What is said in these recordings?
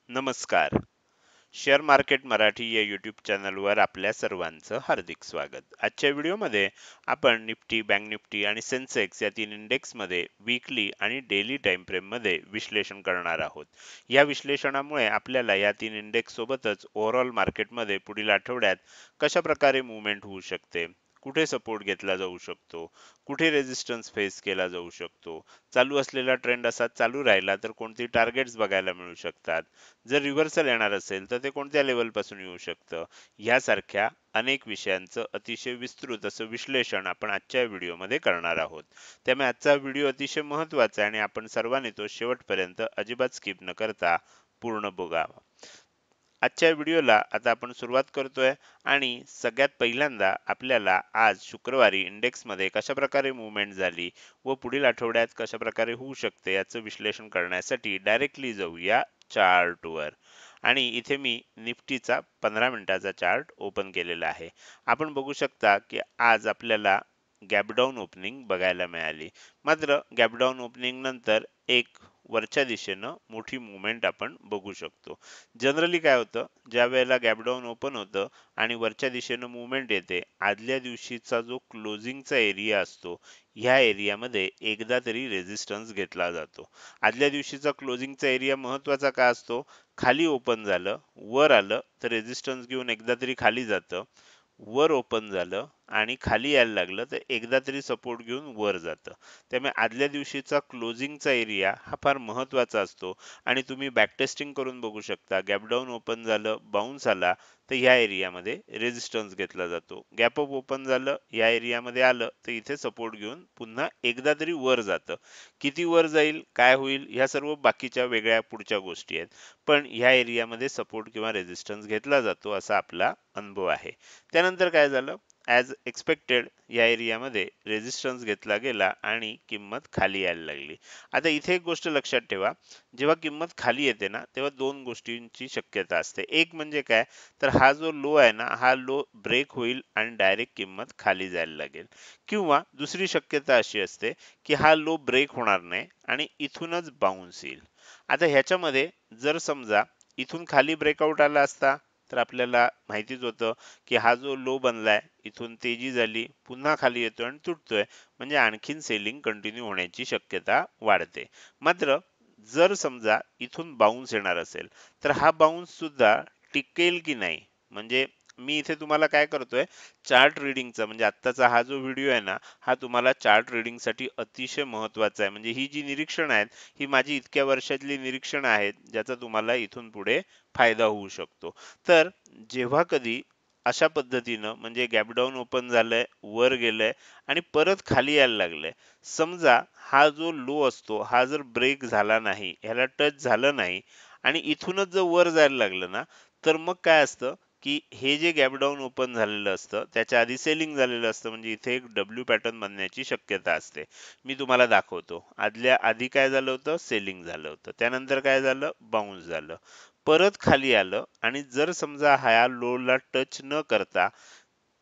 नमस्कार. Share market Marathi या YouTube चॅनलवर आपल्या सर्वांचं हार्दिक स्वागत. आजच्या व्हिडिओमध्ये आपण निफ्टी, बँक निफ्टी आणि सेन्सेक्स या तीन इंडेक्समध्ये वीकली आणि डेली टाइम फ्रेममध्ये विश्लेषण करणार आहोत. या विश्लेषणामुळे आपल्याला या तीन इंडेक्स सोबतच ओव्हरऑल मार्केटमध्ये पुढील आठवड्यात कशा प्रकारे मूव्हमेंट होऊ शकते, कुठे सपोर्ट घेतला जाऊ शकतो, कुठे रेजिस्टन्स फेस केला जाऊ शकतो, चालू असलेला ट्रेंड असा चालू राहिला तर कोणती टार्गेट्स बघायला मिळू शकतात, जर रिव्हर्सल येणार असेल तर ते कोणत्या लेवल पासून येऊ शकतं, यासारख्या अनेक विषयांचं अतिशय विस्तृत असं विश्लेषण आपण आजच्या व्हिडिओमध्ये करणार आहोत. त्यामुळे आजचा व्हिडिओ अतिशय महत्त्वाचा आहे आणि आपण सर्वांनी तो शेवटपर्यंत अजिबात स्किप न करता पूर्ण बघावा. आजच्या व्हिडिओला आता आपण सुरुवात करतोय आणि सगळ्यात पहिल्यांदा आपल्याला आज शुक्रवारी इंडेक्समध्ये कशा प्रकारे मूव्हमेंट झाली व पुढील आठवड्यात कशा प्रकारे होऊ शकते याचं विश्लेषण करण्यासाठी डायरेक्टली जाऊया चार्टवर. आणि इथे मी निफ्टीचा 15 मिनिटाचा चार्ट ओपन केलेला आहे. आपण बघू शकता की आज आपल्याला गॅपडाऊन ओपनिंग बघायला मिळाली. मात्र गॅपडाऊन ओपनिंग नंतर एक वरच्या दिशेनं मोठी मूव्हमेंट आपण बघू शकतो. जनरली काय होतं, ज्या वेळेला गॅपडाऊन ओपन होतं आणि वरच्या दिशेनं मूव्हमेंट येते, आदल्या दिवशीचा जो क्लोजिंगचा एरिया असतो, ह्या एरियामध्ये एकदा तरी रेझिस्टन्स घेतला जातो. आदल्या दिवशीचा क्लोजिंगचा एरिया महत्वाचा का असतो? खाली ओपन झालं, वर आलं तर रेझिस्टन्स घेऊन एकदा तरी खाली जातं, वर ओपन झालं आणि खाली यायला लागलं तर एकदा तरी सपोर्ट घेऊन वर जातं. त्यामुळे आदल्या दिवशीचा क्लोजिंगचा एरिया हा फार महत्वाचा असतो आणि तुम्ही बॅकटेस्टिंग करून बघू शकता. गॅपडाऊन ओपन झालं, बाउन्स आला तर ह्या एरियामध्ये रेझिस्टन्स घेतला जातो. गॅप अप ओपन झालं, या एरियामध्ये आलं तर इथे सपोर्ट घेऊन पुन्हा एकदा तरी वर जातं. किती वर जाईल, काय होईल, ह्या सर्व बाकीच्या वेगळ्या पुढच्या गोष्टी आहेत. पण ह्या एरियामध्ये सपोर्ट किंवा रेझिस्टन्स घेतला जातो असा आपला अनुभव आहे. त्यानंतर काय झालं, ॲज एक्सपेक्टेड या एरियामध्ये रेझिस्टन्स घेतला गेला आणि किंमत खाली यायला लागली. आता इथे एक गोष्ट लक्षात ठेवा, जेव्हा किंमत खाली येते ना तेव्हा दोन गोष्टींची शक्यता असते. एक म्हणजे काय, तर हा जो लो आहे ना, हा लो ब्रेक होईल आणि डायरेक्ट किंमत खाली जायला लागेल. किंवा दुसरी शक्यता अशी असते की हा लो ब्रेक होणार नाही आणि इथूनच बाउन्स येईल. आता ह्याच्यामध्ये जर समजा इथून खाली ब्रेकआउट आला असता तर आपल्याला माहितीच होतं की हा जो लो बनलाय, इथून तेजी झाली, पुन्हा खाली येतोय आणि तुटतोय, म्हणजे आणखीन सेलिंग कंटिन्यू होण्याची शक्यता वाढते. मात्र जर समजा इथून बाउन्स येणार असेल तर हा बाउन्स सुद्धा टिकेल की नाही, म्हणजे मी इथे तुम्हाला काय करतोय, चार्ट रिडिंगचा म्हणजे आत्ताचा हा जो व्हिडिओ आहे ना, हा तुम्हाला चार्ट रिडिंगसाठी अतिशय महत्वाचा आहे. म्हणजे ही जी निरीक्षण आहेत, ही माझी इतक्या वर्षातली निरीक्षण आहेत ज्याचा तुम्हाला इथून पुढे फायदा होऊ शकतो. तर जेव्हा कधी अशा पद्धतीनं म्हणजे गॅपडाऊन ओपन झालंय, वर गेलंय आणि परत खाली यायला लागलंय, समजा हा जो लो असतो हा जर ब्रेक झाला नाही, ह्याला टच झालं नाही आणि इथूनच जर वर जायला लागलं ना, तर मग काय असतं की हे जे गॅपडाऊन ओपन झालेलं असतं त्याच्या आधी सेलिंग झालेलं असतं, म्हणजे इथे एक डब्ल्यू पॅटर्न बनण्याची शक्यता असते. मी तुम्हाला दाखवतो. आदल्या आधी काय झालं होतं, सेलिंग झालं होतं, त्यानंतर काय झालं, बाउन्स झालं, परत खाली आलं आणि जर समजा ह्या लोला टच न करता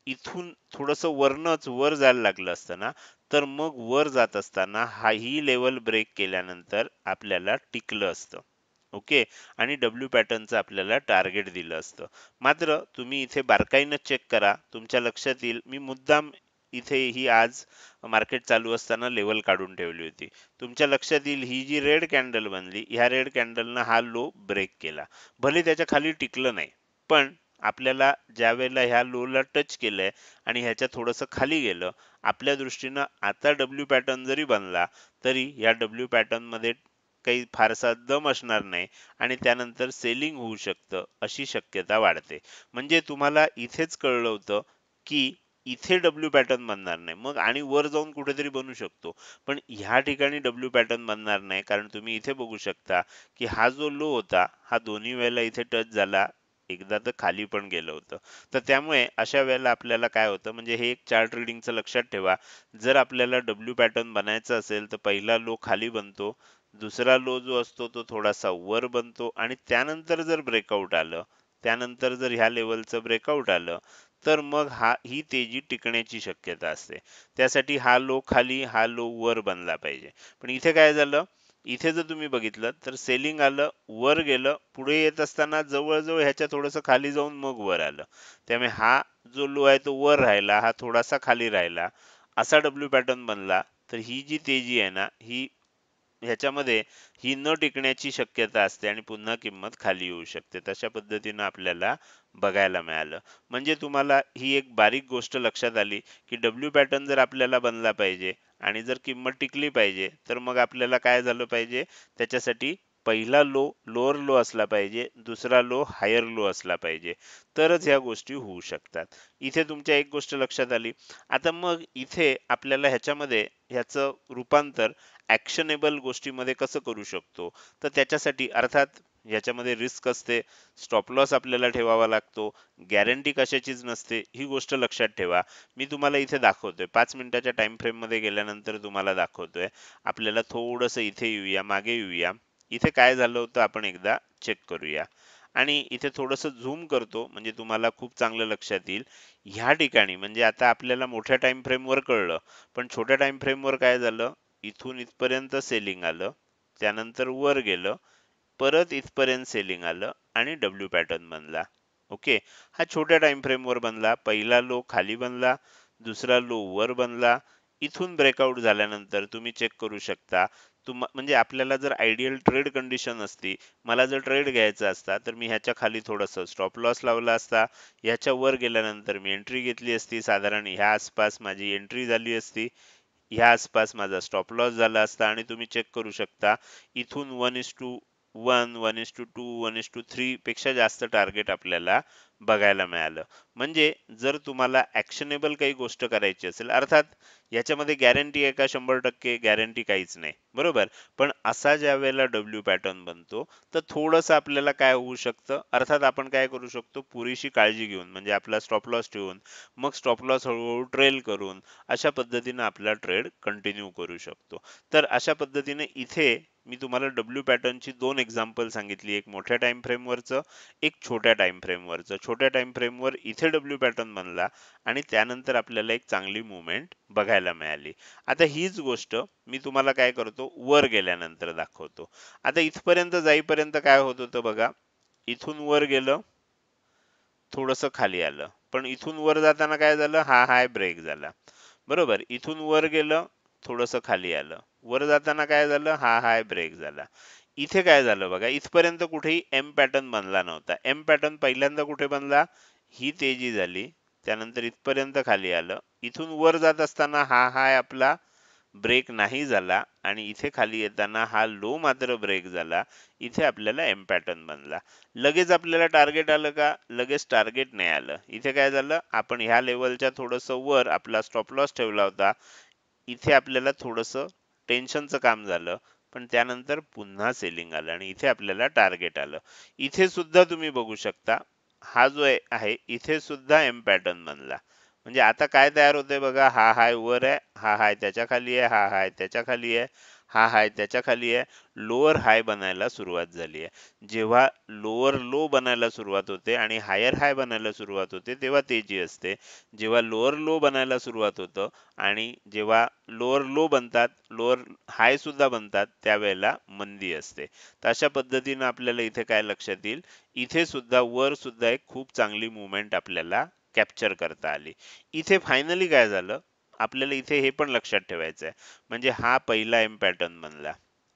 इथून थोडंसं वरनच वर जायला लागलं असतं ना, तर मग वर जात असताना हा ही लेवल ब्रेक केल्यानंतर आपल्याला टिकलं असतं. ओके. आणि डब्ल्यू पॅटर्नचं आपल्याला टार्गेट दिलं असतं. मात्र तुम्ही इथे बारकाईनं चेक करा, तुमच्या लक्षात येईल, मी मुद्दाम इथे ही आज मार्केट चालू असताना लेवल काढून ठेवली होती. तुमच्या लक्षात येईल ही जी रेड कॅन्डल बनली, ह्या रेड कॅन्डलनं हा लो ब्रेक केला. भले त्याच्या खाली टिकलं नाही, पण आपल्याला ज्या वेळेला ह्या लोला टच केलंय आणि ह्याच्या थोडंसं खाली गेलं, आपल्या दृष्टीनं आता डब्ल्यू पॅटर्न जरी बनला तरी या डब्ल्यू पॅटर्न मध्ये काही फारसा दम असणार नाही आणि त्यानंतर सेलिंग होऊ शकतं अशी शक्यता वाढते. म्हणजे तुम्हाला इथेच कळलं होतं की इथे डब्ल्यू पॅटर्न बनणार नाही, मग आणि वर जाऊन कुठेतरी बनू शकतो, पण ह्या ठिकाणी डब्ल्यू पॅटर्न बनणार नाही. कारण तुम्ही इथे बघू शकता की हा जो लो होता हा दोन्ही वेळेला इथे टच झाला, एकदा तर खाली पण गेलं होतं. तर त्यामुळे अशा वेळेला आपल्याला काय होतं, म्हणजे हे एक चार्ट रिडिंगचं लक्षात ठेवा, जर आपल्याला डब्ल्यू पॅटर्न बनायचा असेल तर पहिला लो खाली बनतो, दुसरा लो जो असतो तो थोडासा वर बनतो आणि त्यानंतर जर ब्रेकआउट आलं, त्यानंतर जर ह्या लेवलचं ब्रेकआउट आलं तर मग ही तेजी टिकण्याची शक्यता असते. त्यासाठी हा लो खाली, हा लो वर बनला पाहिजे. पण इथे काय झालं, इथे जर तुम्ही बघितलं तर सेलिंग आलं, वर गेलं, पुढे येत असताना जवळ-जवळ ह्याच्या थोडंसं खाली जाऊन मग वर आलं. त्यामुळे हा जो लो आहे तो वर राहिला, हा थोडासा खाली राहिला. असा डब्ल्यू पॅटर्न बनला, तर ही जी तेजी आहे ना, ही ह्याच्यामध्ये ही न टिकण्याची शक्यता असते आणि पुन्हा किंमत खाली येऊ शकते. तशा पद्धतीनं आपल्याला बघायला मिळालं. म्हणजे तुम्हाला ही एक बारीक गोष्ट लक्षात आली, की डब्ल्यू पॅटर्न जर आपल्याला बनला पाहिजे आणि जर किंमत टिकली पाहिजे, तर मग आपल्याला काय झालं पाहिजे, त्याच्यासाठी पहिला लो लोअर लो असला पाहिजे, दुसरा लो हायर लो असला पाहिजे. तरच ह्या गोष्टी होऊ शकतात. इथे तुमच्या एक गोष्ट लक्षात आली. आता मग इथे आपल्याला ह्याच्यामध्ये ह्याचं रूपांतर ॲक्शनेबल गोष्टीमध्ये कसं करू शकतो? तर त्याच्यासाठी अर्थात याच्यामध्ये रिस्क असते, स्टॉप लॉस आपल्याला ठेवावा लागतो, गॅरंटी कशाचीच नसते, ही गोष्ट लक्षात ठेवा. मी तुम्हाला इथे दाखवतोय 5 मिनिटाच्या टाइम फ्रेममध्ये गेल्यानंतर तुम्हाला दाखवतोय. आपल्याला थोडंसं इथे येऊया, मागे येऊया. इथे काय झालं होतं आपण एकदा चेक करूया. आणि इथे थोडंसं झूम करतो म्हणजे तुम्हाला खूप चांगलं लक्षात येईल. ह्या ठिकाणी म्हणजे आता आपल्याला मोठ्या टाइम फ्रेमवर कळलं, पण छोट्या टाइम फ्रेमवर काय झालं? इथून इथपर्यंत सेलिंग आलं, त्यानंतर वर गेलं, परत इथपर्यंत सेलिंग आलं आणि डब्ल्यू पॅटर्न बनला. ओके, हा छोट्या टाइम फ्रेमवर बनला. पहिला लो खाली बनला, दुसरा लो वर बनला. इथून ब्रेकआउट झाल्यानंतर तुम्ही चेक करू शकता. म्हणजे आपल्याला जर आयडियल ट्रेड कंडिशन असती, मला जर ट्रेड घ्यायचा असता, तर मी ह्याच्या खाली थोडंसं स्टॉप लॉस लावला असता. ह्याच्या वर गेल्यानंतर मी एंट्री घेतली असती. साधारण ह्या आसपास माझी एंट्री झाली असती. ह्या आसपास माझा स्टॉप लॉस झाला असता आणि तुम्ही चेक करू शकता इथून 1:1, 1:2, 1:3 पेक्षा जास्त टार्गेट आपल्याला बघायला मिळालं. म्हणजे जर तुम्हाला ॲक्शनेबल काही गोष्ट करायची असेल, अर्थात याच्यामध्ये गॅरंटी आहे का? 100% गॅरंटी काहीच नाही, बरोबर. पण असा ज्या वेळेला डब्ल्यू पॅटर्न बनतो, तर थोडंसं आपल्याला काय होऊ शकतं, अर्थात आपण काय करू शकतो, पुरेशी काळजी घेऊन म्हणजे आपला स्टॉप लॉस ठेवून, मग स्टॉप लॉस हळूहळू ट्रेल करून अशा पद्धतीने आपला ट्रेड कंटिन्यू करू शकतो. तर अशा पद्धतीने इथे मी तुम्हाला डब्ल्यू पॅटर्नची 2 एक्झाम्पल सांगितली. एक मोठ्या टाइम फ्रेमवरचं, एक छोट्या टाइम फ्रेमवरचं. छोट्या टाइम फ्रेमवर इथे डब्ल्यू पॅटर्न बनला आणि त्यानंतर आपल्याला एक चांगली मूव्हमेंट बघायला मिळाली. आता हीच गोष्ट मी तुम्हाला काय करतो, वर गेल्यानंतर दाखवतो. आता इथपर्यंत जाईपर्यंत काय होत होतं बघा, इथून वर गेलं, थोडंसं खाली आलं. पण इथून वर जाताना काय झालं, हा हाय ब्रेक झाला. बरोबर. इथून वर गेलं, थोडंसं खाली आलं. वर जाताना काय झालं, हा हाय ब्रेक झाला. इथे काय झालं बघा, इथपर्यंत कुठेही एम पॅटर्न बनला नव्हता. एम पॅटर्न पहिल्यांदा कुठे बनला, ही तेजी झाली, त्यानंतर इथपर्यंत खाली आलं. इथून वर जात असताना हा हाय आपला ब्रेक नाही झाला आणि इथे खाली येताना हा लो मात्र ब्रेक झाला. इथे आपल्याला एम पॅटर्न बनला. लगेच आपल्याला टार्गेट आलं का? लगेच टार्गेट नाही आलं. इथे काय झालं, आपण ह्या लेवलच्या थोडंसं वर आपला स्टॉप लॉस ठेवला होता. इथे आपल्याला थोडंसं टेन्शनचं काम झालं, पण त्यानंतर पुन्हा सेलिंग आलं आणि इथे आपल्याला टार्गेट आलं. इथे सुद्धा तुम्ही बघू शकता, हा जो आहे इथे सुद्धा एम पॅटर्न बनला. म्हणजे आता काय तयार होतंय बघा, हा हाय वर आहे, हा हाय त्याच्या खाली आहे, हा हाय त्याच्या खाली आहे, हा हाय त्याच्या खाली आहे. लोअर हाय बनायला सुरुवात झाली आहे. जेव्हा लोअर लो बनायला सुरुवात होते आणि हायर हाय बनायला सुरुवात होते, तेव्हा तेजी असते. जेव्हा लोअर लो बनायला सुरुवात होतं आणि जेव्हा लोअर लो बनतात, लोअर हाय सुद्धा बनतात, त्यावेळेला मंदी असते. तर अशा पद्धतीनं आपल्याला इथे काय लक्षात येईल, इथे सुद्धा वर सुद्धा एक खूप चांगली मूव्हमेंट आपल्याला कॅप्चर करता आली. इथे फायनली काय झालं, आपल्याला इथे हे पण लक्षात ठेवायचं आहे. म्हणजे हा पहिला एम पॅटर्न बनला.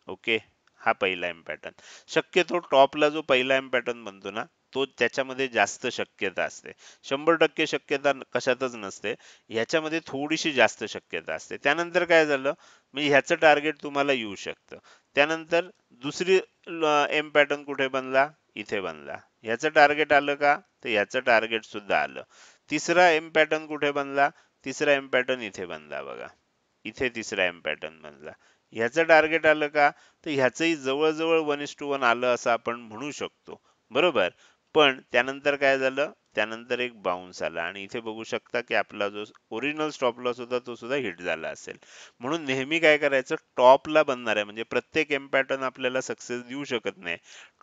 ओके, हा पहिला एम पॅटर्न. शक्यतो टॉपला जो पहिला एम पॅटर्न बनतो ना, तो त्याच्यामध्ये जास्त शक्यता असते. 100% शक्यता कशातच नसते. ह्याच्यामध्ये थोडीशी जास्त शक्यता असते. त्यानंतर काय झालं, म्हणजे ह्याचं टार्गेट तुम्हाला येऊ शकतं. त्यानंतर दुसरी एम पॅटर्न कुठे बनला, इथे बनला. ह्याचं टार्गेट आलं का, तर ह्याचं टार्गेट सुद्धा आलं. तिसरा एम पॅटर्न कुठे बनला, तिसरा एम पॅटर्न इथे बनला बघा. इथे तिसरा एम पॅटर्न बनला. ह्याचं टार्गेट आलं का, तर ह्याचंही जवळ-जवळ 1:1 आलं असं आपण म्हणू शकतो. बरोबर. पण त्यानंतर काय झालं, त्यानंतर एक बाउन्स आला आणि इथे बघू शकता की आपला जो ओरिजिनल स्टॉप लॉस होता तो सुद्धा हिट झाला असेल. म्हणून नेहमी काय करायचं, टॉपला बनणाऱ्या म्हणजे प्रत्येक एम पॅटर्न आपल्याला सक्सेस देऊ शकत नाही.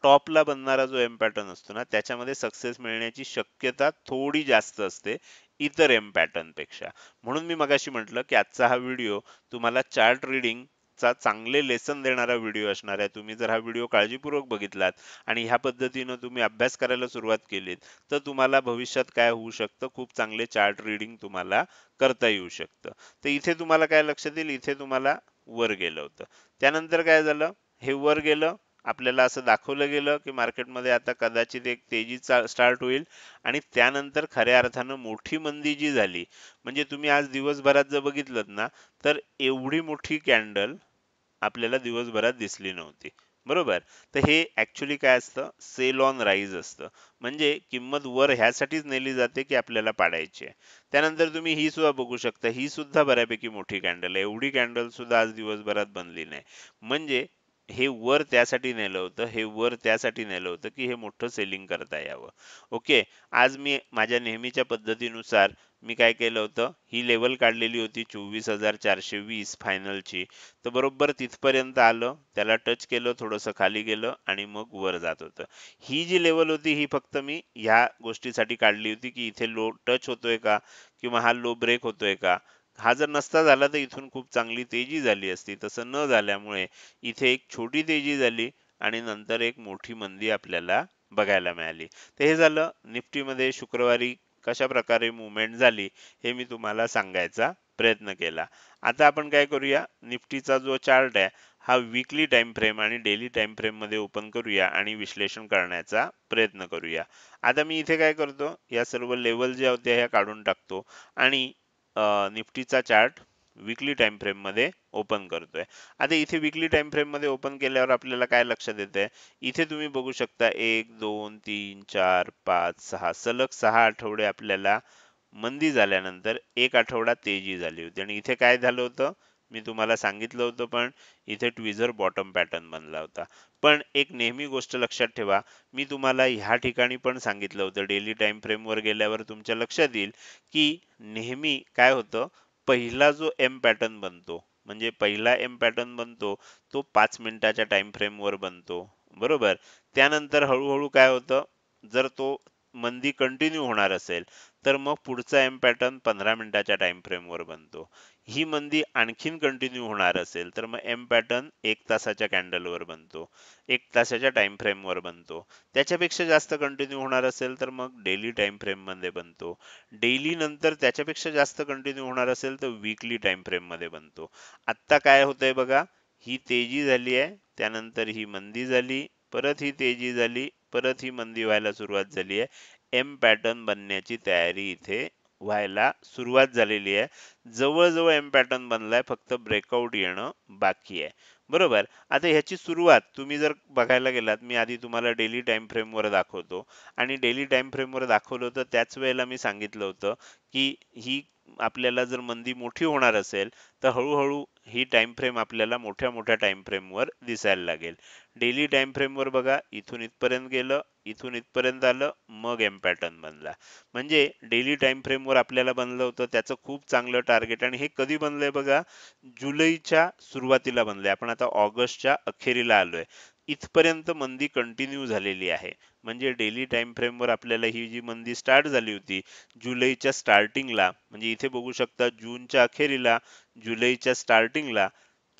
टॉपला बनणारा जो एम पॅटर्न असतो ना, त्याच्यामध्ये सक्सेस मिळण्याची शक्यता थोडी जास्त असते इतर एम पॅटर्न पेक्षा. म्हणून मी मगाशी म्हटलं की आजचा हा व्हिडिओ तुम्हाला चार्ट रीडिंग चा चांगले लेसन देणारा व्हिडिओ असणार आहे. तुम्ही जर हा व्हिडिओ काळजीपूर्वक बघितलात आणि ह्या पद्धतीनं तुम्ही अभ्यास करायला सुरुवात केलीत, तर तुम्हाला भविष्यात काय होऊ शकतं, खूप चांगले चार्ट रीडिंग तुम्हाला करता येऊ शकतं. तर इथे तुम्हाला काय लक्षात येईल, इथे तुम्हाला वर गेलं होतं. त्यानंतर काय झालं, हे वर गेलं, आपल्याला असं दाखवलं गेलं की मार्केटमध्ये आता कदाचित एक तेजी स्टार्ट होईल आणि त्यानंतर खऱ्या अर्थानं मोठी मंदी जी झाली, म्हणजे तुम्ही आज दिवसभरात जर बघितलं ना, तर एवढी मोठी कॅन्डल आपल्याला दिवसभरात दिसली नव्हती. बरोबर. तर हे ऍक्च्युली काय असतं, सेल ऑन राईज असतं. म्हणजे किंमत वर ह्यासाठीच नेली जाते की आपल्याला पाडायची आहे. त्यानंतर तुम्ही ही सुद्धा बघू शकता, ही सुद्धा बऱ्यापैकी मोठी कॅन्डल आहे. एवढी कॅन्डल सुद्धा आज दिवसभरात बनली नाही. म्हणजे हे वर त्यासाठी नेलं होतं, हे वर त्यासाठी नेलं होतं की हे मोठं सेलिंग करता यावं. ओके. आज मी माझ्या नेहमीच्या पद्धतीनुसार मी काय केलं होतं, ही लेवल काढलेली होती 24,420 फायनलची. तर बरोबर तिथपर्यंत आलं, त्याला टच केलं, थोडंसं खाली गेलं आणि मग वर जात होतं. ही जी लेवल होती ही फक्त मी ह्या गोष्टीसाठी काढली होती की इथे लो टच होतोय का किंवा हा लो ब्रेक होतोय का. हा जर नसता झाला तर इथून खूप चांगली तेजी झाली असती. तसं न झाल्यामुळे इथे एक छोटी तेजी झाली आणि नंतर एक मोठी मंदी आपल्याला बघायला मिळाली. तर हे झालं निफ्टीमध्ये शुक्रवारी कशा प्रकारे मुवमेंट झाली, हे मी तुम्हाला सांगायचा प्रयत्न केला. आता आपण काय करूया, निफ्टीचा जो चार्ट आहे हा वीकली टाइम फ्रेम आणि डेली टाइम फ्रेम मध्ये ओपन करूया आणि विश्लेषण करण्याचा प्रयत्न करूया. आता मी इथे काय करतो, या सर्व लेवल ज्या होत्या ह्या काढून टाकतो आणि निफ्टीचा चार्ट वीकली टाइम फ्रेम मध्ये ओपन करतोय. आता इथे वीकली टाइम फ्रेम मध्ये ओपन केल्यावर आपल्याला काय लक्षात येतंय, इथे तुम्ही बघू शकता 1 2 3 4 5 6 सलग 6 आठवडे आपल्याला मंदी झाल्यानंतर एक आठवडा तेजी झाली होती आणि इथे काय झालं होतं, मी तुम्हाला सांगितलं होतं, पण इथे ट्विझर बॉटम पॅटर्न बनला होता. पण एक नेहमी गोष्ट लक्षात ठेवा, मी तुम्हाला ह्या ठिकाणी पण सांगितलं होतं, डेली टाइम फ्रेम वर गेल्यावर तुमच्या लक्षात येईल की नेहमी काय होतं, पहिला जो एम पॅटर्न बनतो, म्हणजे पहिला एम पॅटर्न बनतो तो 5 मिनिटाच्या टाइम फ्रेम वर बनतो. बरोबर. त्यानंतर हळूहळू काय होतं, जर तो मंदी कंटिन्यू होणार असेल तर मग पुढचा एम पॅटर्न 15 मिनिटाच्या टाइम फ्रेम वर बनतो. ही मंदी आणखीन कंटिन्यू होणार असेल तर मग एम पॅटर्न 1 तासाच्या कॅन्डल वर बनतो, 1 तासाच्या टाइम फ्रेम वर बनतो. त्याच्यापेक्षा जास्त कंटिन्यू होणार असेल तर मग डेली टाइम फ्रेम मध्ये बनतो. डेली नंतर त्याच्यापेक्षा जास्त कंटिन्यू होणार असेल तर वीकली टाइम फ्रेम मध्ये बनतो. आत्ता काय होतंय बघा, ही तेजी झाली आहे, त्यानंतर ही मंदी झाली, परत ही तेजी झाली, परत ही मंदी व्हायला सुरुवात झाली आहे. एम पॅटर्न बनण्याची तयारी इथे व्हायला सुरुवात झालेली आहे. जवळ-जवळ एम पॅटर्न बनलाय, फक्त ब्रेकआउट येणं बाकी आहे. बरोबर. आता ह्याची सुरुवात तुम्ही जर बघायला गेलात, मी आधी तुम्हाला डेली टाइम फ्रेमवर दाखवतो आणि डेली टाइम फ्रेमवर दाखवलं होतं त्याच वेळेला मी सांगितलं होतं, की ही आपल्याला जर मंदी मोठी होणार असेल, तर हळू ही टाइम फ्रेम आपल्याला मोठ्या-मोठ्या टाइम फ्रेमवर दिसायला लागेल. डेली टाइम फ्रेमवर बघा, इथून इथपर्यंत गेलं, इथून इथपर्यंत आलं, मग एम पॅटर्न बनला. म्हणजे डेली टाइम फ्रेमवर आपल्याला बनलं होतं त्याचं खूप चांगलं टार्गेट आणि हे कधी बनलंय बघा, जुलैच्या सुरुवातीला बनलंय. आपण आता ऑगस्टच्या अखेरीला आलोय. इथपर्यंत मंदी कंटिन्यू झालेली आहे. म्हणजे डेली टाइम फ्रेमवर आपल्याला ही जी मंदी स्टार्ट झाली होती, जुलैच्या स्टार्टिंगला, म्हणजे इथे बघू शकता जूनच्या अखेरीला, जुलैच्या स्टार्टिंगला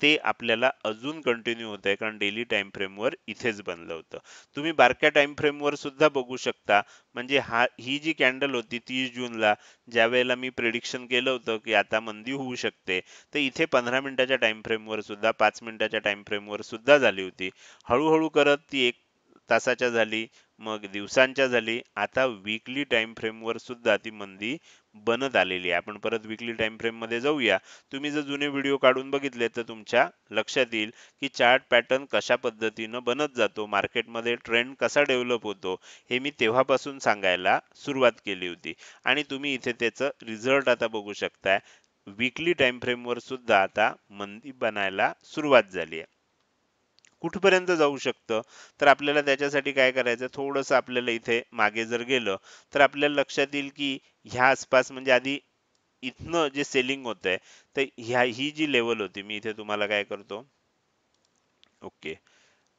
ते आपल्याला अजून कंटिन्यू होत आहे, कारण डेली टाइम फ्रेमवर इथेच बनलं होतं. तुम्ही बारक्या टाइम फ्रेमवर सुद्धा बघू शकता. म्हणजे ही जी कॅन्डल होती 30 जूनला, ज्या वेळेला मी प्रेडिक्शन केलं होतं की आता मंदी होऊ शकते, तर इथे 15 मिनिटाच्या टाइम फ्रेमवर सुद्धा, 5 मिनिटाच्या टाइम फ्रेमवर सुद्धा झाली होती. हळूहळू करत ती 1 तासाच्या झाली, मग दिवसांच्या झाली, आता वीकली टाइम फ्रेमवर सुद्धा ती मंदी बनत आलेली आहे. आपण परत वीकली टाइम फ्रेम मध्ये जाऊया. तुम्ही जर जुने व्हिडिओ काढून बघितले तर तुमच्या लक्षात येईल की चार्ट पॅटर्न कशा पद्धतीनं बनत जातो, मार्केटमध्ये ट्रेंड कसा डेव्हलप होतो, हे मी तेव्हापासून सांगायला सुरुवात केली होती आणि तुम्ही इथे त्याचं रिझल्ट आता बघू शकताय. वीकली टाइम फ्रेमवर सुद्धा आता मंदी बनायला सुरुवात झाली आहे. कुठपर्यंत जाऊ शकतं, तर आपल्याला त्याच्यासाठी काय करायचं, थोडंसं आपल्याला इथे मागे जर गेलं तर आपल्याला लक्षात येईल की ह्या आसपास, म्हणजे आधी इथनं जे सेलिंग होतंय, तर ही जी लेवल होती, मी इथे तुम्हाला काय करतो, ओके,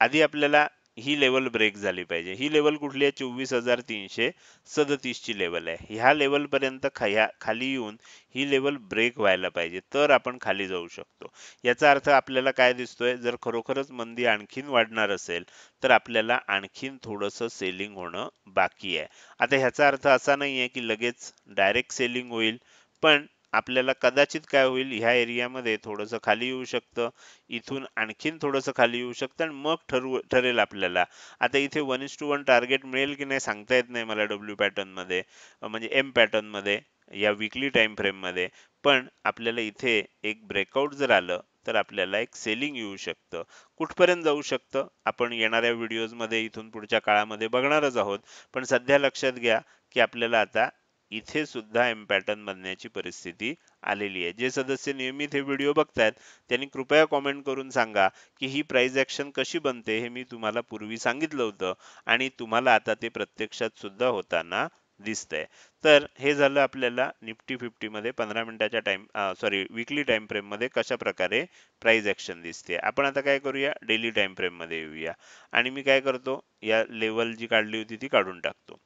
आधी आपल्याला ही लेवल ब्रेक झाली पाहिजे. ही लेवल कुठली आहे? 24,337 ची लेवल आहे. ह्या लेवल पर्यंत खाली येऊन ही लेवल ब्रेक व्हायला पाहिजे, तर आपण खाली जाऊ शकतो. याचा अर्थ आपल्याला काय दिसतोय? जर खरोखरच मंदी आणखीन वाढणार असेल तर आपल्याला आणखीन थोडंसं सेलिंग होणं बाकी आहे. आता ह्याचा अर्थ असा नाहीये की लगेच डायरेक्ट सेलिंग होईल, पण आपल्याला कदाचित काय होईल, ह्या एरियामध्ये थोडंसं खाली येऊ शकतं, इथून आणखीन थोडंसं खाली येऊ शकतं आणि मग ठरेल आपल्याला. आता इथे 1:1 टार्गेट मिळेल की नाही सांगता येत नाही मला डब्ल्यू पॅटर्न मध्ये, म्हणजे एम पॅटर्न मध्ये, या वीकली टाइम फ्रेम मध्ये. पण आपल्याला इथे एक ब्रेकआउट जर आलं तर आपल्याला एक सेलिंग येऊ शकतं. कुठपर्यंत जाऊ शकतं आपण येणाऱ्या व्हिडिओज मध्ये इथून पुढच्या काळामध्ये बघणारच आहोत. पण सध्या लक्षात घ्या की आपल्याला आता इथे सुद्धा एम पॅटर्न बनण्याची परिस्थिती आलेली आहे. जे सदस्य नियमित हे व्हिडिओ बघतायत त्यांनी कृपया कॉमेंट करून सांगा की ही प्राइस ऍक्शन कशी बनते. हे मी तुम्हाला पूर्वी सांगितलं होतं आणि तुम्हाला आता ते प्रत्यक्षात सुद्धा होताना दिसतंय. तर हे झालं आपल्याला निफ्टी 50 मध्ये 15 मिनिटाच्या वीकली टाइम फ्रेम मध्ये कशा प्रकारे प्राइस ऍक्शन दिसते. आपण आता काय करूया, डेली टाइम फ्रेम मध्ये येऊया आणि मी काय करतो, या लेवल जी काढली होती ती काढून टाकतो.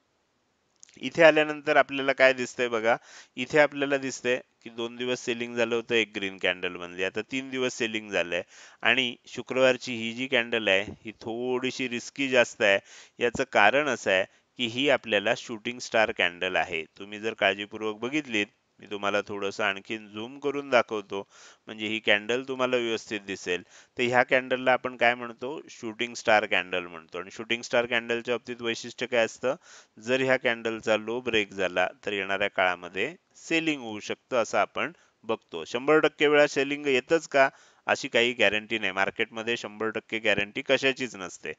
इथे आल्यानंतर आपल्याला काय दिसतंय बघा, इथे आपल्याला दिसतंय की 2 दिवस सेलिंग झालं होतं एक ग्रीन कॅन्डल मध्ये, आता 3 दिवस सेलिंग झालंय. आणि शुक्रवारची ही जी कॅन्डल आहे ही थोडीशी रिस्की जास्त आहे. याचं कारण असं आहे की ही आपल्याला शूटिंग स्टार कॅन्डल आहे. तुम्ही जर काळजीपूर्वक बघितलीत, मी तुम्हाला थोडंसं आणखीन झूम करून दाखवतो म्हणजे ही कॅन्डल तुम्हाला व्यवस्थित दिसेल. तर ह्या कॅन्डलला आपण काय म्हणतो, शूटिंग स्टार कॅन्डल म्हणतो. आणि शूटिंग स्टार कॅन्डलच्या बाबतीत वैशिष्ट्य काय असतं, जर ह्या कॅन्डलचा लो ब्रेक झाला तर येणाऱ्या काळामध्ये सेलिंग होऊ शकतं असं आपण बघतो. 100% वेळा सेलिंग येतच का, अशी काही गॅरंटी नाही. मार्केटमध्ये 100% गॅरंटी कशाचीच नसते.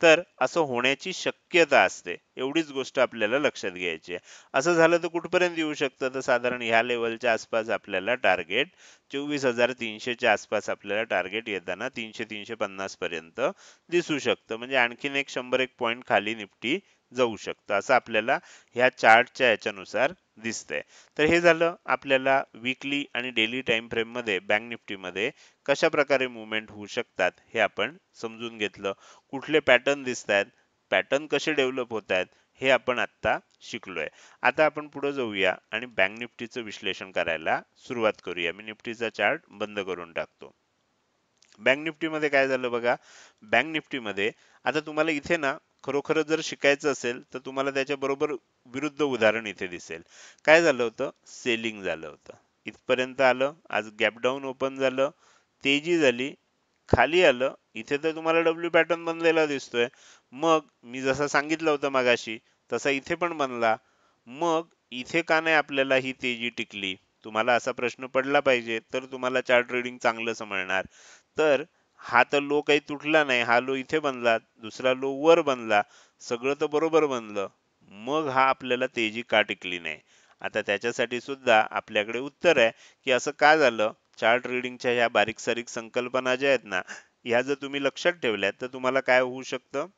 तर असं होण्याची शक्यता असते, एवढीच गोष्ट आपल्याला लक्षात घ्यायची आहे. असं झालं तर कुठपर्यंत येऊ शकतं, तर साधारण ह्या लेवलच्या आसपास आपल्याला टार्गेट 24,300 च्या आसपास आपल्याला टार्गेट येताना 300-350 पर्यंत दिसू शकतं. म्हणजे आणखीन एक 100-1 पॉईंट खाली निफ्टी जाऊ शकतं असं आपल्याला ह्या चार्टच्या याच्यानुसार दिसतंय. तर हे झालं आपल्याला वीकली आणि डेली टाइम फ्रेम मध्ये बँक निफ्टी मध्ये कशा प्रकारे मुवमेंट होऊ शकतात हे आपण समजून घेतलं. कुठले पॅटर्न दिसत आहेत, पॅटर्न कसे डेव्हलप होत आहेत, हे आपण आता शिकलोय. आता आपण पुढे जाऊया आणि बँक निफ्टीचं विश्लेषण करायला सुरुवात करूया. मी निफ्टीचा चार्ट बंद करून टाकतो. बँक निफ्टी मध्ये काय झालं बघा, बँक निफ्टी मध्ये आता तुम्हाला इथे ना खरोखर जर शिकायचं असेल तर तुम्हाला त्याच्या बरोबर विरुद्ध उदाहरण इथे दिसेल. काय झालं होतं, सेलिंग झालं होतं, इथपर्यंत आलं, आज गॅप डाऊन ओपन झालं, तेजी झाली, खाली आलं, इथे तर तुम्हाला डब्ल्यू पॅटर्न बनलेला दिसतोय. मग मी जसं सांगितलं होतं मगाशी तसा इथे पण बनला. मग इथे का नाही आपल्याला ही तेजी टिकली, तुम्हाला असा प्रश्न पडला पाहिजे, तर तुम्हाला चार्ट रीडिंग चांगलं समजणार. तर हा तर लो काही तुटला नाही, हा लो इथे बनला, दुसरा लो वर बनला, सगळं तर बरोबर बनलं. मग हा आपल्याला तेजी का टिकली नाही. आता त्याच्यासाठी सुद्धा आपल्याकडे उत्तर आहे की असं का झालं. चार्ट रीडिंगच्या ह्या बारीक सारीक संकल्पना ज्या आहेत ना, ह्या जर तुम्ही लक्षात ठेवल्यात तर तुम्हाला काय होऊ शकतं,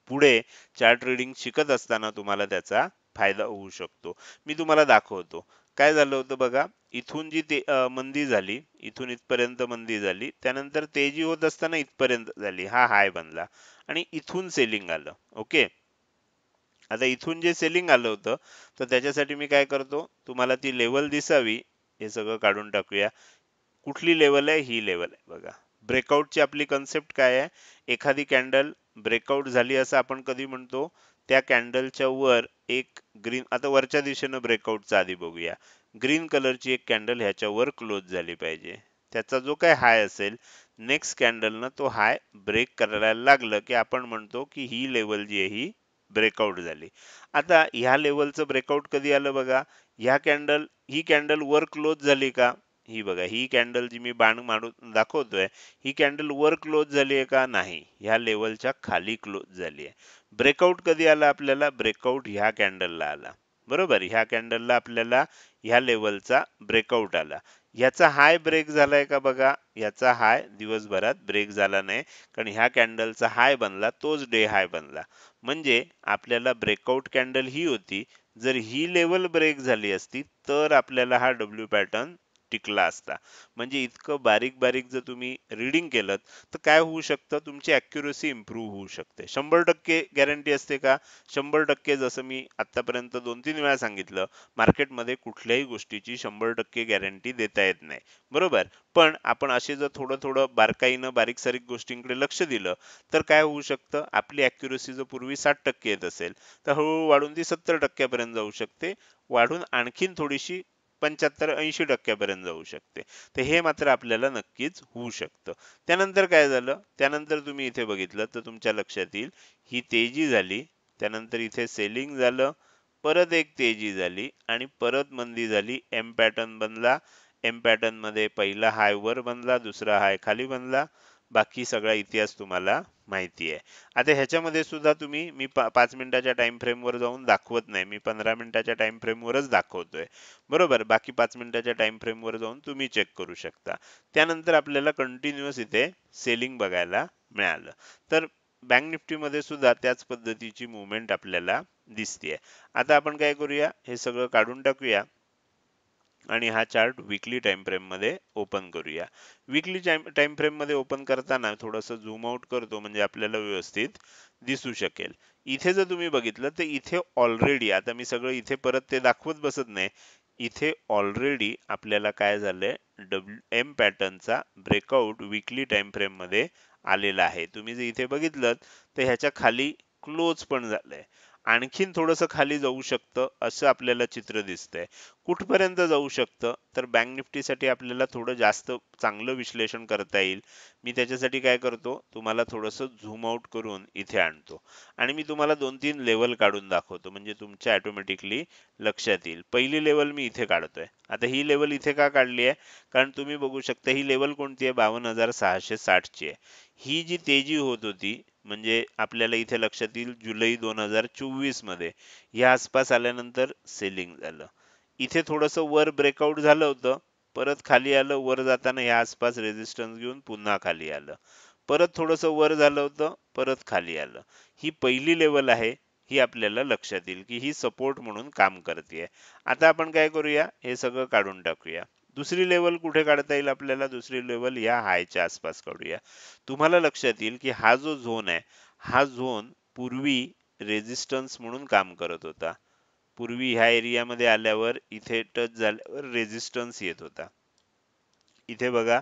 पुढे चार्ट रीडिंग शिकत असताना तुम्हाला त्याचा फायदा होऊ शकतो. मी तुम्हाला दाखवतो. काय झालं होतं बघा, इथून जी मंदी झाली, इथून इथपर्यंत मंदी झाली, त्यानंतर तेजी होत असताना इथपर्यंत झाली, हा हाय बनला आणि इथून सेलिंग आलं. ओके, आता इथून जे सेलिंग आलं होतं तर त्याच्यासाठी मी काय करतो, तुम्हाला ती लेवल दिसावी, हे सगळं काढून टाकूया. कुठली लेवल आहे, ही लेवल आहे बघा. ब्रेकआउटची आपली कन्सेप्ट काय आहे, एखादी कॅन्डल ब्रेकआउट झाली असं आपण कधी म्हणतो, त्या कॅन्डलच्या वर एक ग्रीन, आता वरच्या दिशेनं ब्रेकआउटचा आधी बघूया, ग्रीन कलरची एक कॅन्डल ह्याच्यावर क्लोज झाली पाहिजे. त्याचा जो काय हाय असेल, नेक्स्ट कॅन्डलनं तो हाय ब्रेक करायला लागलं की आपण म्हणतो की ही लेवल जी आहे ही ब्रेकआउट झाली. आता ह्या लेवलचं ब्रेकआउट कधी आलं बघा, ही कॅन्डल वर क्लोज झाली का, ही बघा, ही कॅन्डल जी मी बाण मारून दाखवतोय, ही कॅन्डल वर क्लोज झाली आहे का, नाही, ह्या लेवलच्या खाली क्लोज झाली आहे. ब्रेकआउट कधी आला आपल्याला, ब्रेकआउट ह्या कॅन्डलला आला, बरोबर. ह्या कॅन्डलला आपल्याला ह्या लेवलचा ब्रेकआउट आला. ह्याचा हाय ब्रेक झालाय का बघा, ह्याचा हाय दिवसभरात ब्रेक झाला नाही, कारण ह्या कॅन्डलचा हाय बनला तोच डे हाय बनला. म्हणजे आपल्याला ब्रेकआउट कॅन्डल ही होती. जर ही लेवल ब्रेक झाली असती तर आपल्याला हा डब्ल्यू पॅटर्न टिकला असता. म्हणजे इतकं बारीक बारीक जर तुम्ही रीडिंग केलं तर काय होऊ शकतं, तुमची अॅक्युरसी इम्प्रूव्ह होऊ शकते. 100% गॅरंटी असते का? 100% जसं मी आतापर्यंत 2-3 वेळा सांगितलं, मार्केटमध्ये कुठल्याही गोष्टीची 100% गॅरंटी देता येत नाही. बरोबर? पण आपण असे जर थोडं-थोडं बारकाईनं बारीक-सारीक गोष्टींकडे लक्ष दिलं, तर काय होऊ शकतं, आपली अॅक्युरसी जर पूर्वी 60% येत असेल, तर हळूहळू वाढून ती 70% पर्यंत जाऊ शकते. वाढून आणखीन थोडीशी 75-80% पर्यंत जाऊ शकते. तर हे मात्र आपल्याला नक्कीच होऊ शकतं. त्यानंतर काय झालं? त्यानंतर तुम्ही इथे बघितलं तर तुमच्या लक्षात येईल, ही तेजी झाली, त्यानंतर इथे सेलिंग झालं, परत एक तेजी झाली आणि परत मंदी झाली. एम पॅटर्न बनला. एम पॅटर्न मध्ये पहिला हाय वर बनला, दुसरा हाय खाली बनला. बाकी सगळा इतिहास तुम्हाला माहिती आहे. आता ह्याच्यामध्ये सुद्धा तुम्ही, मी 5 मिनिटाच्या टाइम फ्रेम वर जाऊन दाखवत नाही, मी 15 मिनिटाच्या टाइम फ्रेम वरच दाखवतोय. बरोबर? बाकी 5 मिनिटाच्या टाइम फ्रेम वर जाऊन तुम्ही चेक करू शकता. त्यानंतर आपल्याला कंटिन्युअस इथे सेलिंग बघायला मिळालं. तर बँक निफ्टी मध्ये सुद्धा त्याच पद्धतीची मुवमेंट आपल्याला दिसतेय. आता आपण काय करूया, हे सगळं काढून टाकूया आणि हा चार्ट वीकली टाइम फ्रेम मध्ये ओपन करूया. वीकली टाइम फ्रेम मध्ये ओपन करताना थोडंसं झूम आउट करतो, म्हणजे आपल्याला व्यवस्थित दिसू शकेल. इथे जर तुम्ही बघितलं तर इथे ऑलरेडी, आता मी सगळं इथे परत ते दाखवत बसत नाही, इथे ऑलरेडी आपल्याला काय झालंय, एम पॅटर्नचा ब्रेकआउट वीकली टाइम फ्रेम मध्ये आलेला आहे. तुम्ही जर इथे बघितलं तर ह्याच्या खाली क्लोज पण झालंय. आणखीन थोडंसं खाली जाऊ शकतं असं आपल्याला चित्र दिसतंय. कुठपर्यंत जाऊ शकतं, तर बँक निफ्टीसाठी आपल्याला थोडं जास्त चांगलं विश्लेषण करता येईल. मी त्याच्यासाठी काय करतो, तुम्हाला थोडंसं झूम आउट करून इथे आणतो आणि मी तुम्हाला 2-3 लेवल काढून दाखवतो, म्हणजे तुमच्या ऑटोमॅटिकली लक्षात येईल. पहिली लेवल मी इथे काढतोय. आता ही लेवल इथे का काढली आहे, कारण तुम्ही बघू शकता ही लेवल कोणती आहे, 52,660 ची आहे. ही जी तेजी होत होती, म्हणजे आपल्याला इथे लक्षात येईल जुलै 2024 मध्ये या आसपास आल्यानंतर सेलिंग झालं. इथे थोडंसं वर ब्रेकआउट झालं होतं, परत खाली आलं, वर जाताना या आसपास रेजिस्टन्स घेऊन पुन्हा खाली आलं. परत थोडंसं वर झालं होतं, परत खाली आलं. ही पहिली लेवल आहे. ही आपल्याला लक्षात येईल की ही सपोर्ट म्हणून काम करते. आता आपण काय करूया, हे सगळं काढून टाकूया. दुसरी लेवल कुठे काढता येईल आपल्याला, दुसरी लेवल या हायच्या आसपास काढूया. तुम्हाला लक्षात येईल की हा जो झोन आहे, हा झोन पूर्वी रेजिस्टन्स म्हणून काम करत होता. पूर्वी ह्या एरियामध्ये आल्यावर इथे टच झाल्यावर रेजिस्टन्स येत होता. इथे बघा,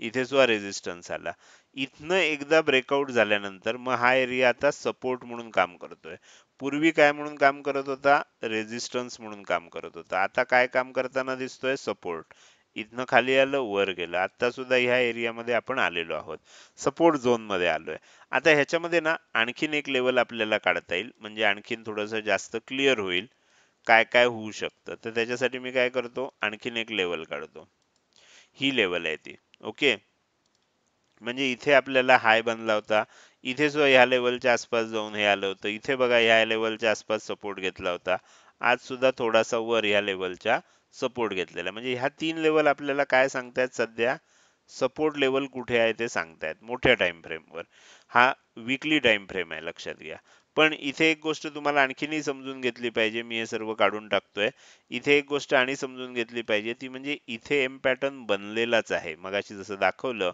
इथे सुद्धा रेजिस्टन्स आला. इथनं एकदा ब्रेकआउट झाल्यानंतर मग हा एरिया आता सपोर्ट म्हणून काम करतोय. पूर्वी काय म्हणून काम करत होता, रेजिस्टन्स म्हणून काम करत होता. आता काय काम करताना दिसतोय, सपोर्ट. इथनं खाली आलं, वर गेलं. आता सुद्धा ह्या एरियामध्ये आपण आलेलो आहोत, सपोर्ट झोन मध्ये आलोय. आता ह्याच्यामध्ये ना आणखीन एक लेवल आपल्याला काढता येईल, म्हणजे आणखीन थोडंसं जास्त क्लिअर होईल काय काय होऊ शकतं. तर त्याच्यासाठी मी काय करतो, आणखीन एक लेवल काढतो. ही लेवल आहे ती. ओके, म्हणजे इथे आपल्याला हाय बनला होता, इथे सुद्धा ह्या लेवलच्या आसपास जाऊन हे आलं होतं. इथे बघा ह्या लेवलच्या आसपास सपोर्ट घेतला होता. आज सुद्धा थोडासा वर ह्या लेवलच्या सपोर्ट घेतलेला. म्हणजे ह्या 3 लेवल आपल्याला काय सांगतायत, सध्या सपोर्ट लेवल कुठे आहे ते सांगतायत मोठ्या टाइम फ्रेमवर. हा वीकली टाइम फ्रेम आहे, लक्षात घ्या. पण इथे एक गोष्ट तुम्हाला आणखीनही समजून घेतली पाहिजे, मी हे सर्व काढून टाकतोय. इथे एक गोष्ट आणि समजून घेतली पाहिजे, ती म्हणजे इथे एम पॅटर्न बनलेलाच आहे. मगाशी जसं दाखवलं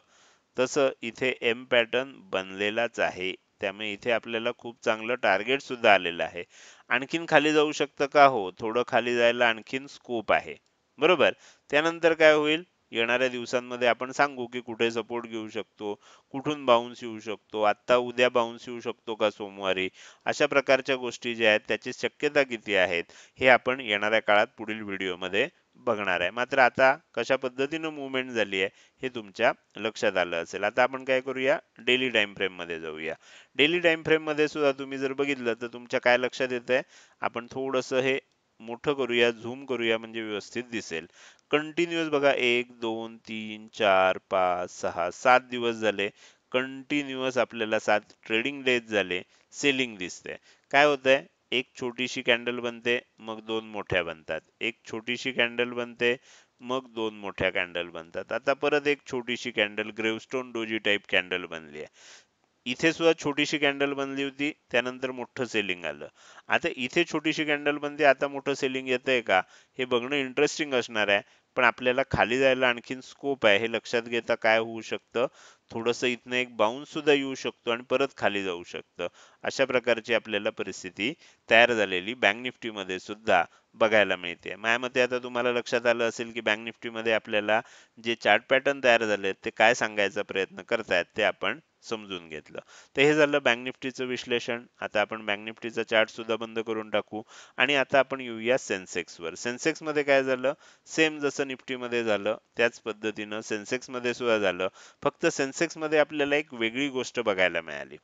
तसं इथे एम पॅटर्न बनलेलाच आहे. त्यामुळे इथे आपल्याला खूप चांगलं टार्गेट सुद्धा आलेलं आहे. आणखीन खाली जाऊ शकतं का, हो, थोडं खाली जायला आणखीन स्कोप आहे. बरोबर? त्यानंतर काय होईल, येणाऱ्या दिवसांमध्ये आपण सांगू की कुठे सपोर्ट घेऊ शकतो, कुठून बाउन्स येऊ शकतो, आता उद्या बाउन्स येऊ शकतो का सोमवारी. अशा प्रकारच्या गोष्टी ज्या आहेत त्याची शक्यता किती आहेत, हे आपण येणाऱ्या काळात पुढील व्हिडिओमध्ये बघणार आहे. मात्र आता कशा पद्धतीनं मुवमेंट झाली आहे हे तुमच्या लक्षात आलं असेल. आता आपण काय करूया, डेली टाइम फ्रेम मध्ये जाऊया. डेली टाइम फ्रेम मध्ये सुद्धा तुम्ही जर बघितलं तर तुमच्या काय लक्षात येतंय, आपण थोडंसं हे मोठं करूया, झूम करूया, म्हणजे व्यवस्थित दिसेल. कंटिन्युअस बघा, 1 2 3 4 5 6 7 दिवस झाले कंटिन्युअस, आपल्याला 7 ट्रेडिंग डेज झाले सेलिंग दिसते. काय होतंय, एक छोटीशी कॅन्डल बनते, मग 2 मोठ्या बनतात. एक छोटीशी कॅन्डल बनते, मग 2 मोठ्या कॅन्डल बनतात. आता परत एक छोटीशी candle, gravestone doji type candle बनली आहे. इथे सुद्धा छोटीशी कॅन्डल बनली होती, त्यानंतर मोठं सेलिंग आलं. आता इथे छोटीशी कॅन्डल बनते, आता मोठं सेलिंग येतंय का, हे बघणं इंटरेस्टिंग असणार आहे. पण आपल्याला खाली जायला आणखीन स्कोप आहे हे लक्षात घेता काय होऊ शकतं, थोडंसं इथनं एक बाउन्स सुद्धा येऊ शकतो आणि परत खाली जाऊ शकतं. अशा प्रकारची आपल्याला परिस्थिती तयार झालेली बँक निफ्टीमध्ये सुद्धा बघायला मिळते. माझ्या मते आता तुम्हाला लक्षात आलं असेल की बँक निफ्टीमध्ये आपल्याला जे चार्ट पॅटर्न तयार झाले ते काय सांगायचा प्रयत्न करतायत ते आपण समजून घेतलं. तर हे झालं बँक निफ्टीचं विश्लेषण. आता आपण बँक निफ्टीचा चार्ट सुद्धा बंद करून टाकू आणि आता आपण येऊया सेन्सेक्सवर. सेन्सेक्समध्ये काय झालं, सेम जसं निफ्टीमध्ये झालं त्याच पद्धतीनं सेन्सेक्समध्ये सुद्धा झालं. फक्त सेन्सेक्समध्ये आपल्याला एक वेगळी गोष्ट बघायला मिळाली.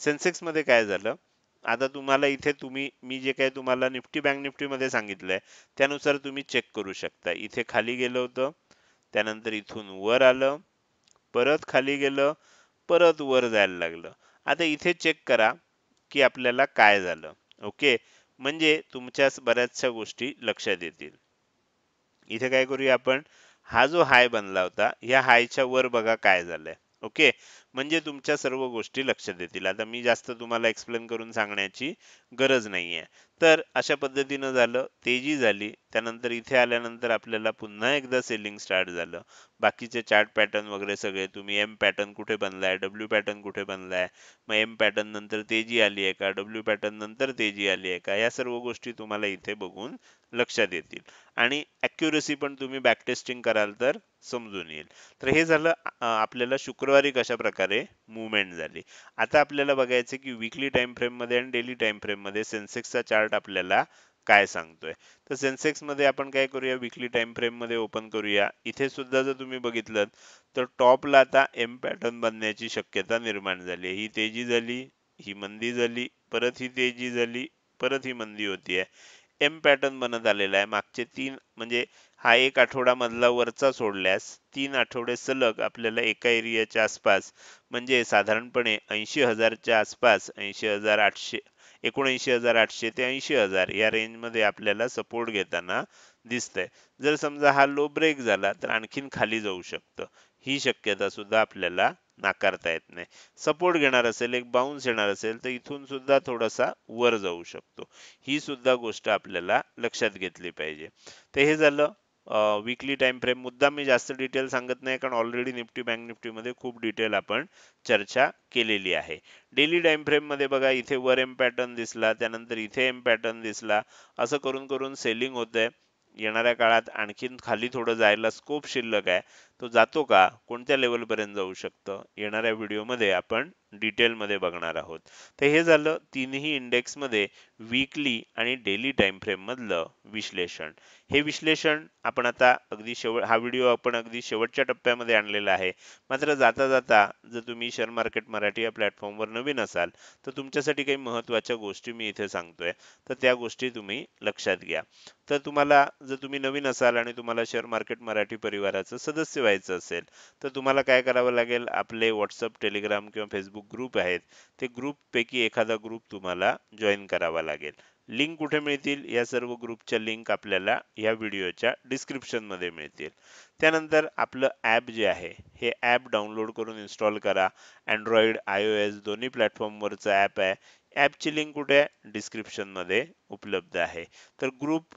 सेन्सेक्समध्ये काय झालं, आता तुम्हाला इथे मी जे काही तुम्हाला निफ्टी बँक निफ्टीमध्ये सांगितलंय त्यानुसार तुम्ही चेक करू शकता. इथे खाली गेलं होतं, त्यानंतर इथून वर आलं, परत खाली गेलं, परत वर जायला लागलं. आता इथे चेक करा की आपल्याला काय झालं. ओके, म्हणजे तुमच्या बऱ्याचशा गोष्टी लक्षात येतील. इथे काय करूया आपण, हा जो हाय बनला होता या हायच्या वर बघा काय झालंय. ओके, म्हणजे तुमच्या सर्व गोष्टी लक्षात येतील. आता मी जास्त तुम्हाला एक्सप्लेन करून सांगण्याची गरज नाहीये. तर अशा पद्धतीनं झालं, तेजी झाली, त्यानंतर इथे आल्यानंतर आपल्याला पुन्हा एकदा सेलिंग स्टार्ट झालं. बाकीचे चार्ट पॅटर्न वगैरे सगळे तुम्ही एम पॅटर्न कुठे बनलाय, डब्ल्यू पॅटर्न कुठे बनलाय, मग एम पॅटर्न नंतर तेजी आली आहे का, डब्ल्यू पॅटर्न नंतर तेजी आली आहे का, या सर्व गोष्टी तुम्हाला इथे बघून लक्षात येतील आणि ॲक्युरसी पण तुम्ही बॅक टेस्टिंग कराल तर समजून येईल. तर हे झालं आपल्याला शुक्रवारी कशा प्रकारे मुवमेंट झाली. आता आपल्याला बघायचं की वीकली टाइम फ्रेम मध्ये आणि डेली टाइम फ्रेम मध्ये सेन्सेक्सचा चार्ट आपल्याला काय सांगतोय. तर सेन्सेक्स मध्ये आपण काय करूया, वीकली टाइम फ्रेम मध्ये ओपन करूया. इथे सुद्धा जर तुम्ही बघितलं तर टॉपला आता एम पॅटर्न बनण्याची शक्यता निर्माण झाली. ही तेजी झाली, ही मंदी झाली, परत ही तेजी झाली, परत ही मंदी होतीये. एम पॅटर्न बनत आलेला आहे. मागचे 3 म्हणजे हा 1 आठवडा मधला वरचा सोडल्यास 3 आठवडे सलग आपल्याला एका एरियाच्या आसपास म्हणजे साधारणपणे 80,000 च्या आसपास 80,800 79,800 ते 80,000 या रेंजमध्ये आपल्याला सपोर्ट घेताना दिसतंय. जर समजा हा लो ब्रेक झाला तर आणखीन खाली जाऊ शकतं. ही शक्यता सुद्धा आपल्याला नाकारता येत नाही. सपोर्ट घेणार असेल, एक बाउन्स येणार असेल तर इथून सुद्धा थोडासा वर जाऊ शकतो. ही सुद्धा गोष्ट आपल्याला लक्षात घेतली पाहिजे. तर हे झालं वीकली टाइम फ्रेम. मुद्दाम मी जास्त डिटेल सांगत नाही कारण ऑलरेडी निफ्टी बँक निफ्टीमध्ये खूप डिटेल आपण चर्चा केलेली आहे. डेली टाइम फ्रेम मध्ये बघा, इथे वर एम पॅटर्न दिसला, त्यानंतर इथे एम पॅटर्न दिसला, असं करून करून सेलिंग होतंय. येणाऱ्या काळात आणखीन खाली थोडं जायला स्कोप शिल्लक आहे. तो जातो का, कोणत्या लेवल पर्यंत जाऊ शकतं, येणाऱ्या व्हिडिओमध्ये आपण डिटेलमध्ये बघणार आहोत. तर हे झालं तीनही इंडेक्समध्ये वीकली आणि डेली टाइम फ्रेम मधलं विश्लेषण. हे विश्लेषण आपण आता हा व्हिडिओ आपण अगदी शेवटच्या टप्प्यामध्ये आणलेला आहे. मात्र जाता जाता जर तुम्ही शेअर मार्केट मराठी या प्लॅटफॉर्मवर नवीन असाल तर तुमच्यासाठी काही महत्त्वाच्या गोष्टी मी इथे सांगतोय, तर त्या गोष्टी तुम्ही लक्षात घ्या. तर तुम्हाला जर तुम्ही नवीन असाल आणि तुम्हाला शेअर मार्केट मराठी परिवाराचं सदस्य व्हायचं असेल तर तुम्हाला काय करावं लागेल, आपले व्हॉट्सअप, टेलिग्राम किंवा फेसबुक ग्रुप आहेत, ते ग्रुप पैकी एखादा ग्रुप तुम्हाला जॉईन करावा लागेल. लिंक कुठे मिळतील, या सर्व ग्रुपच्या लिंक आपल्याला या व्हिडिओच्या डिस्क्रिप्शन मध्ये मिळतील. त्यानंतर आपलं ॲप जे आहे हे ॲप डाउनलोड करून इन्स्टॉल करा. अँड्रॉइड, iOS दोन्ही प्लॅटफॉर्मवरचं ॲप आहे. ॲपची लिंक कुठे आहे, डिस्क्रिप्शन मध्ये उपलब्ध आहे. तर ग्रुप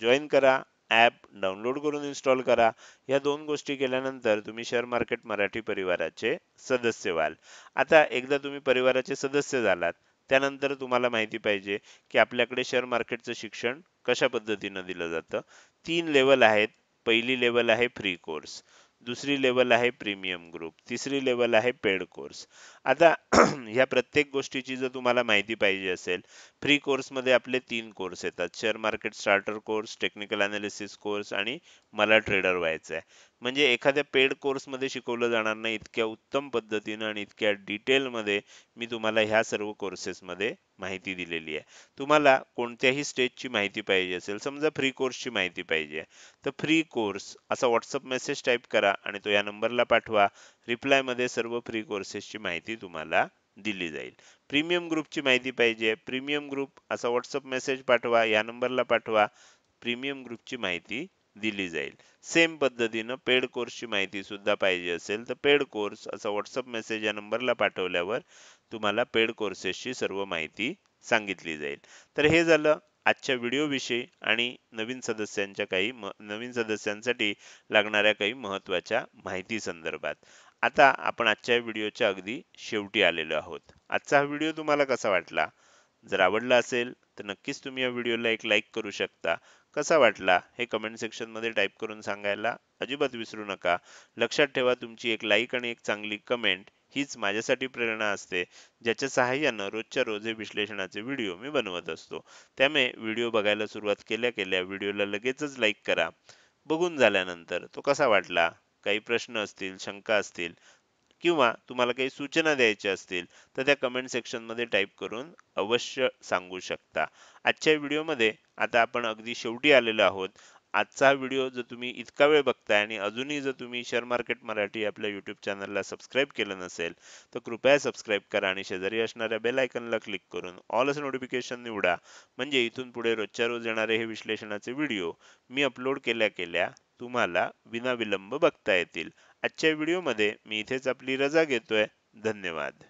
जॉईन करा, ॲप डाउनलोड करून इन्स्टॉल करा. या दोन गोष्टी केल्यानंतर तुम्ही शेअर मार्केट मराठी परिवाराचे सदस्य व्हाल. आता एकदा तुम्ही परिवाराचे सदस्य झालात त्यानंतर तुम्हाला माहिती पाहिजे की आपल्याकडे शेअर मार्केटचं शिक्षण कशा पद्धतीनं दिलं जातं. 3 लेवल आहेत. पहिली लेवल आहे फ्री कोर्स, दुसरी लेवल आहे प्रीमियम ग्रुप, तिसरी लेवल आहे पेड कोर्स. आता ह्या प्रत्येक गोष्टीची जर तुम्हाला माहिती पाहिजे असेल, फ्री कोर्समध्ये आपले 3 कोर्स येतात. Share market starter course, technical analysis course आणि मला ट्रेडर व्हायचं आहे. म्हणजे एखाद्या पेड कोर्समध्ये शिकवलं जाणार नाही इतक्या उत्तम पद्धतीनं आणि इतक्या डिटेलमध्ये मी तुम्हाला ह्या सर्व कोर्सेसमध्ये माहिती दिलेली आहे. तुम्हाला कोणत्याही स्टेजची माहिती पाहिजे असेल, समजा फ्री कोर्सची माहिती पाहिजे, तर फ्री कोर्स असा व्हॉट्सअप मेसेज टाईप करा आणि तो या नंबरला पाठवा. रिप्लायमध्ये सर्व फ्री कोर्सेसची माहिती तुम्हाला दिली जाईल. प्रीमियम ग्रुपची माहिती पाहिजे, प्रीमियम ग्रुप असा व्हॉट्सअप मेसेज पाठवा, या नंबरला पाठवा. प्रीमियम ग्रुपची माहिती दिली जाईल. सेम पद्धतीनं पेड कोर्सची माहिती सुद्धा पाहिजे असेल तर पेड कोर्स असा व्हॉट्सअप मेसेज या नंबरला पाठवल्यावर तुम्हाला पेड कोर्सेसची सर्व माहिती सांगितली जाईल. तर हे झालं आजच्या व्हिडिओविषयी आणि नवीन सदस्यांसाठी लागणाऱ्या काही महत्त्वाच्या माहिती संदर्भात. आता आपण आजच्या व्हिडिओच्या अगदी शेवटी आलेलो आहोत. आजचा हा व्हिडिओ तुम्हाला कसा वाटला? जर आवडला असेल तर नक्कीच तुम्ही या व्हिडिओला एक लाईक करू शकता. कसा वाटला हे कमेंट सेक्शनमध्ये टाईप करून सांगायला अजिबात विसरू नका. लक्षात ठेवा, तुमची एक लाईक आणि एक चांगली कमेंट हीच माझ्यासाठी प्रेरणा असते, ज्याच्या सहाय्यानं रोजच्या रोज हे विश्लेषणाचे व्हिडिओ मी बनवत असतो. त्यामुळे व्हिडिओ बघायला सुरुवात केल्या केल्या व्हिडिओला लगेचच लाईक करा. बघून झाल्यानंतर तो कसा वाटला, काही प्रश्न असतील, शंका असतील किंवा तुम्हाला काही सूचना द्यायच्या असतील तर त्या कमेंट सेक्शनमध्ये टाईप करून अवश्य सांगू शकता. आजच्या व्हिडिओमध्ये आता आपण अगदी शेवटी आलेलो आहोत. आजचा हा व्हिडिओ जर तुम्ही इतका वेळ बघताय आणि अजूनही जर तुम्ही शेअर मार्केट मराठी आपल्या यूट्यूब चॅनलला सबस्क्राईब केलं नसेल तर कृपया सबस्क्राईब करा आणि शेजारी असणाऱ्या बेल आयकॉनला क्लिक करून ऑल असं नोटिफिकेशन निवडा. म्हणजे इथून पुढे रोजच्या रोज येणारे हे विश्लेषणाचे व्हिडिओ मी अपलोड केल्या केल्या तुम्हाला विनाविलंब बघता येतील. आजच्या व्हिडिओमध्ये मी इथेच आपली रजा घेतोय. धन्यवाद.